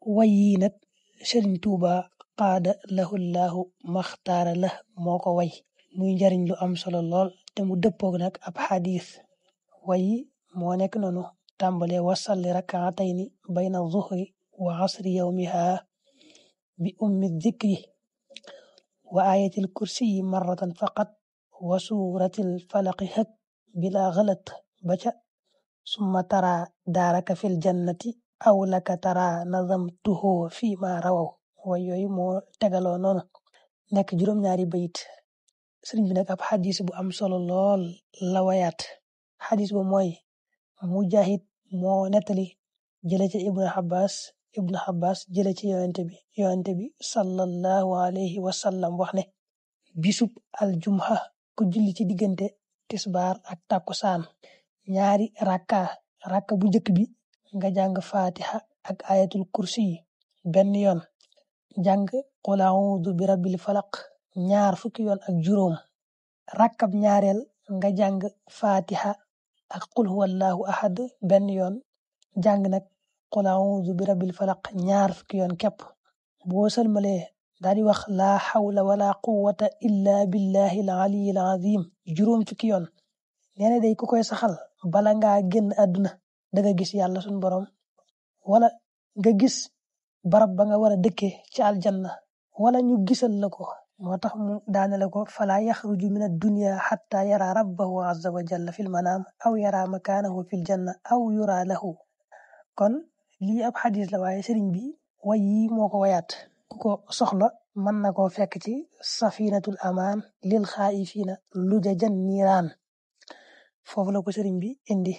way yi nag Sëriñ Tuuba qaada lahu llahu maxtaara la moo ko way muy njariñ lu am solo lool te mu dëppoog nag ab xadis. way yi moo nekk noonu tàmbale wasalli rakaatayni bayna zuhri wa asri yawmiha bi ummi dikri wa ayatil kursiyi marratan faqat wa suratil falaqi hak bila galat ba ca summa tara daaraka fil jannati aw laka tara nazamtuhu fi ma rawaw. way yooyu moo tegaloo noonu nekk juróom-ñaari bayit. sëriñ bi nag ab xadis bu am solo lool la wayaat. xadis ba mooy mujahid moo nettali jële ci ibnu abbas jële ci yonente bi sallallahu alayhi wa sallam wax ne bisub aljumha ku julli ci diggante tisbaar ak takkusaan ñaari rakka bu njëkk bi nga jàng fatiha ak ayatul kursi yi benn yoon, jàng qul a'udhu bi rabbil falaq ñaar fukki yoon ak juróom. rakkab ñaareel nga jàng fatiha ak qul huwallahu ahad benn yoon, jàng nag qul a'udhu bi rabbil falaq ñaar fukki yoon képp. boo salmalee daal di wax laa hawla wala quwwata illa billahi al aliyyil azim juróom fukki yoon. nee na day ku koy saxal bala ngaa génn àdduna da nga gis yàlla suñu borom, wala nga gis barab ba nga war a dëkkee ci aljanna, wala ñu gisal la ko. moo tax mu daanale ko fala yaxruju min ad-dunya hatta yara rabbahu azza wa jalla fil manam aw yara makanahu fil janna aw yura lahu. kon lii ab xadis la waaye sëriñ bi way yi moo ko wayaat. ku ko soxla mën na koo fekk ci safinatul amaan lil xaa'ifiina lujajan niiraan. foofu la ko sëriñ bi indi.